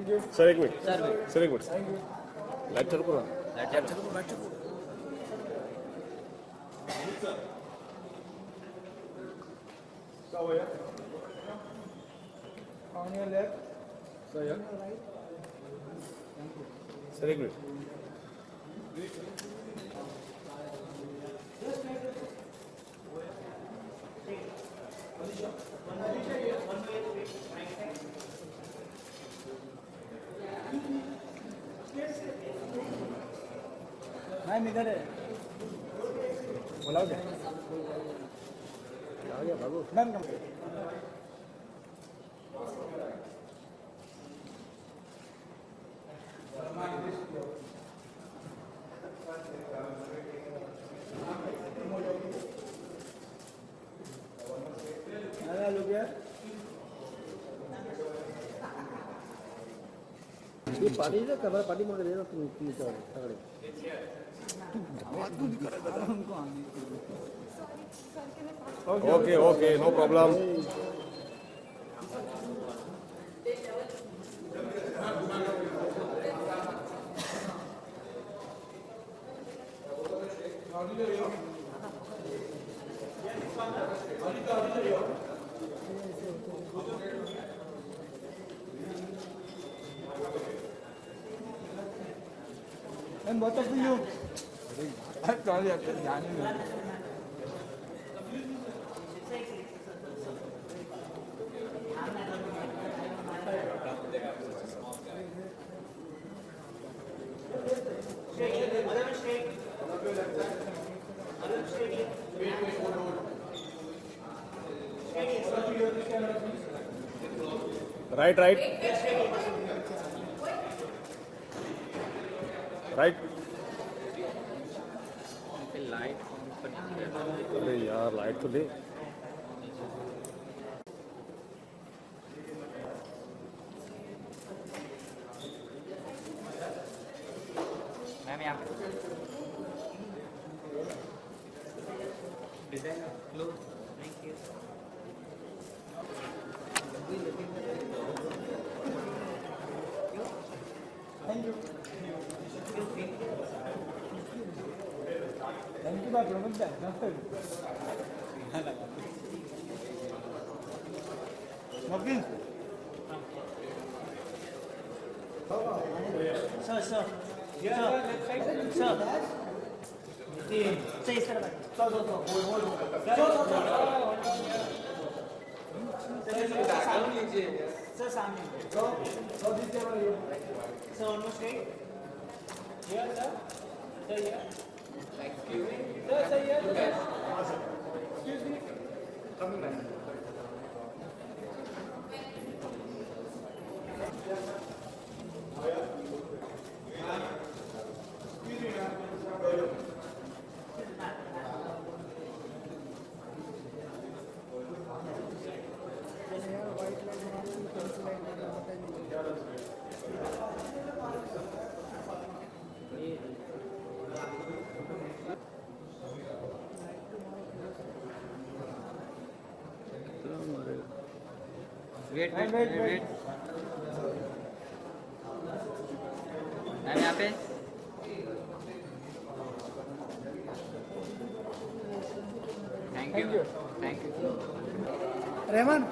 Sir एक minute sir एक minute light चालू करो लाइट चालू करो On your left. सर एक मिनट मैम इधर है बोलाओ क्या आ गया बाबू मैम लोग यार ये पार्टी ना कमरा पार्टी मार दे ना तुम तगड़े okay okay no problem ma'am बहुत ऑफ यू सॉरी आपको ध्यान ही नहीं राइट राइट राइट लाइट अरे यार लाइट तो दे मैम यहाँ design close thank you thank you thank you बात मत मॉर्गन सर सर सही सर सर सामने sir almost right here sir here Sir, yes. Excuse me. Coming back. Wait wait wait wait ma'am यहाँ पे thank you Rahman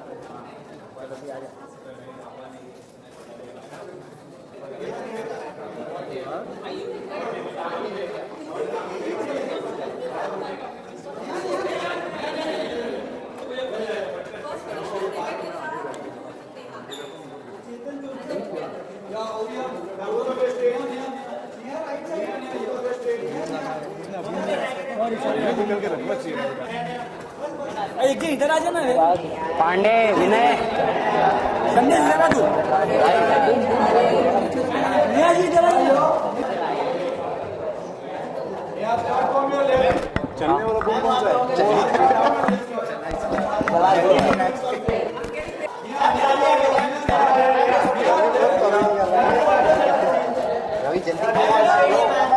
निकल के रखना चाहिए एक दिन इधर आ जाना पांडे विनय संदेश देना तू नया जी इधर आ जाओ चलने वाला कौन कौन सा रवि जल्दी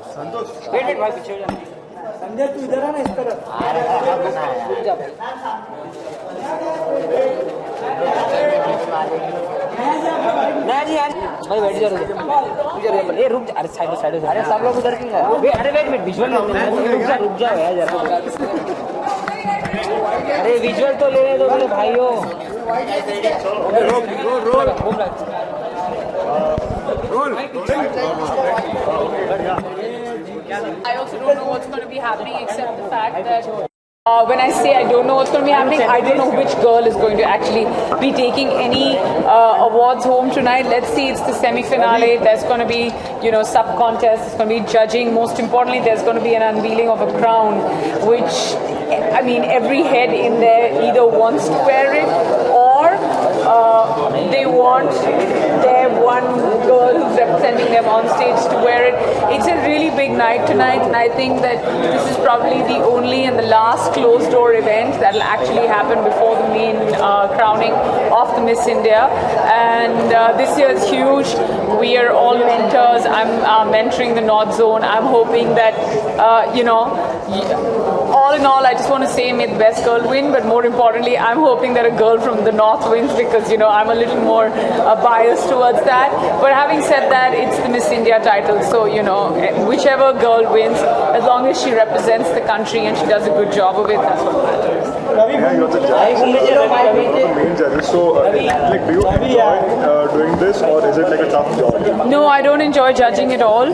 संतोष वेट भाई पीछे हो जा। संजय तू इधर आना इस तरफ। रुक जा भाई। नहीं जी यार भाई बैठ जा ये रुक जा। अरे साइड साइड अरे सब लोग उधर क्यों जा रहे? अरे वेट विजुअल रुक जा यार जरा। अरे विजुअल तो लेने दो मेरे भाइयों। Roll I also don't know what's going to be happening except the fact that when I say I don't know what's going to be happening, I don't know which girl is going to actually be taking any awards home tonight. Let's see, it's the semi-finale. There's going to be, sub-contest. There's going to be judging. Most importantly, there's going to be an unveiling of a crown, which, every head in there either wants to wear it or they want their one girl who's representing them on stage to wear it. It's a really big night tonight, and I think that this is probably the only and the last closed door event that will actually happen before the main crowning of the Miss India. And this year is huge. We are all mentors. I'm mentoring the North Zone. I'm hoping that, all in all, I just want to say may the best girl win, but more importantly, I'm hoping that a girl from the North wins because, I'm a little more biased towards that. But having said that, it's the Miss India title. So, whichever girl wins, as long as she represents the country and she does a good job of it, that's what matters. Yeah, you're the judge. One of the main judges. So, do you enjoy doing this, or is it like a tough job? No, I don't enjoy judging at all.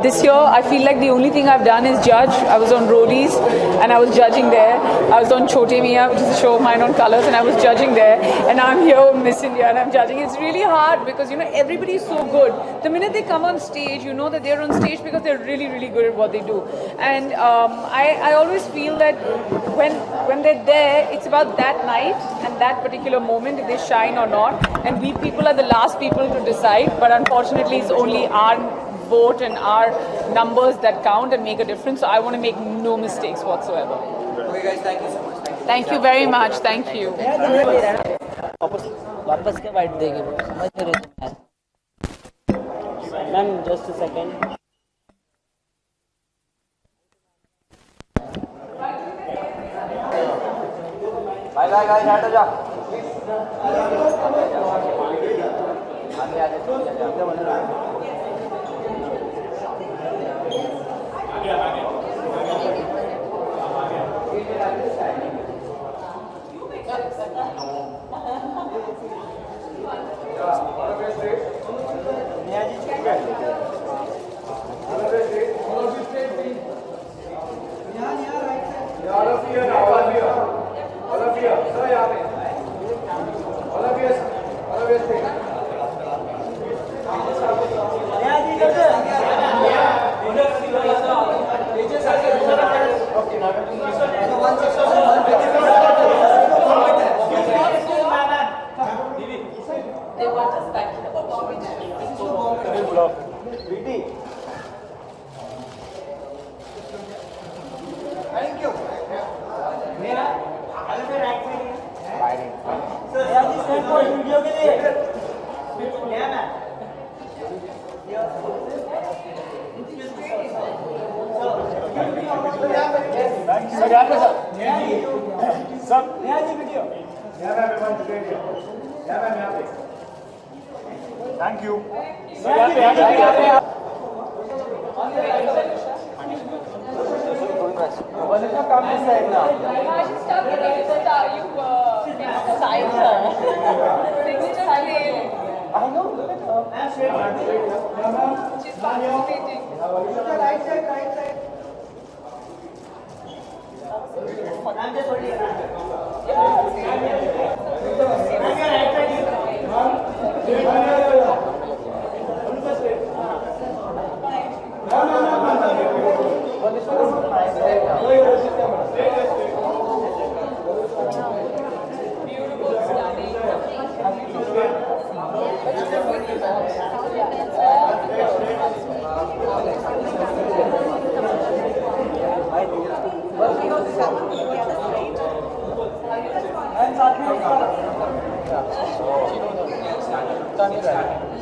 This year, I feel like the only thing I've done is judge. I was on Roadies and I was judging there. I was on Chote Mia, which is a show of mine on Colors, and I was judging there. And I'm here on Miss India and I'm judging. It's really hard because, everybody is so good. The minute they come on stage, you know that they're on stage because they're really, really good at what they do. And I always feel that when they're there, it's about that night and that particular moment, if they shine or not. And we people are the last people to decide. But unfortunately, it's only our vote and our numbers that count and make a difference. So I want to make no mistakes whatsoever. Okay guys, thank you so much. Thank you very much. Thank you. वापस क्या white देंगे वो समझ नहीं रहे तुम यार। Ma'am just a second. Bye bye guys हटो जा। आगे आगे Thank you.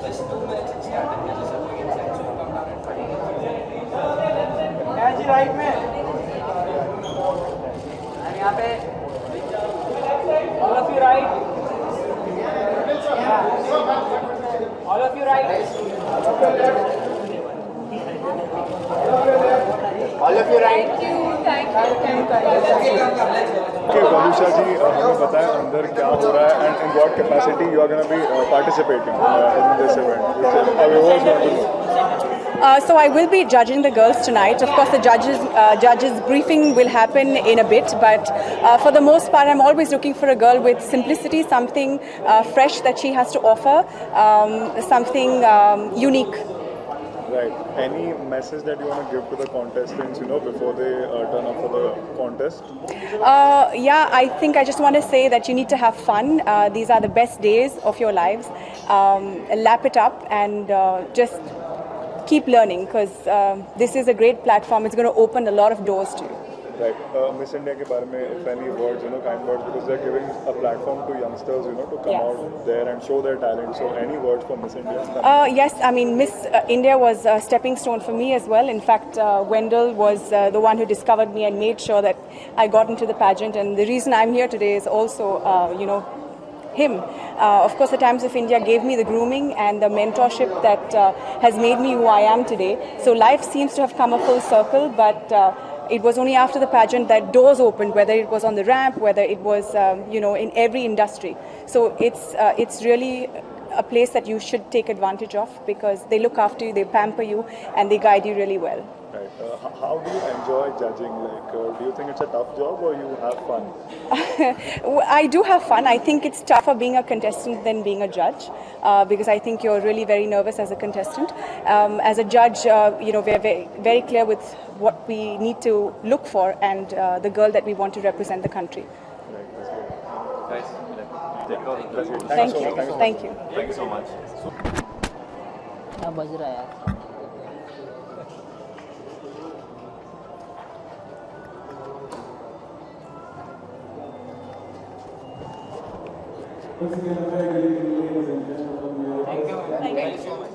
Just 2 minutes, it's started. Right में यहाँ पे all of you right, all of you right, all of you right Thank you. Okay, Valusha ji, हमें बताएं अंदर क्या हो रहा है and in what capacity you are going to be participating in this event. Which our viewers want to know. So I will be judging the girls tonight. Of course, the judges briefing will happen in a bit, but for the most part, I'm always looking for a girl with simplicity, something fresh that she has to offer, something unique. Right. Any message that you want to give to the contestants, before they turn up for the contest? Yeah, I think I just want to say that you need to have fun. These are the best days of your lives. Lap it up and just keep learning, because this is a great platform. It's going to open a lot of doors to you. Right. Miss India के बारे में, if any words, kind words, because they're giving a platform to youngsters, to come Yes. out there and show their talent. So any words for Miss India? Yes, I mean, Miss India was a stepping stone for me as well. In fact, Wendell was the one who discovered me and made sure that I got into the pageant. And the reason I'm here today is also, him. Of course, the Times of India gave me the grooming and the mentorship that has made me who I am today. So life seems to have come a full circle, but it was only after the pageant that doors opened, whether it was on the ramp, whether it was, in every industry. So it's really a place that you should take advantage of, because they look after you, they pamper you, and they guide you really well. Right. How do you enjoy judging? Like, do you think it's a tough job or you have fun? I do have fun. I think it's tougher being a contestant than being a judge, because I think you're really very nervous as a contestant. As a judge, we're very, very clear with what we need to look for and the girl that we want to represent the country. Right. That's great. That's it. Thank you. Thank you. Thank you so much. क्या बज रहा है यार? Thank you.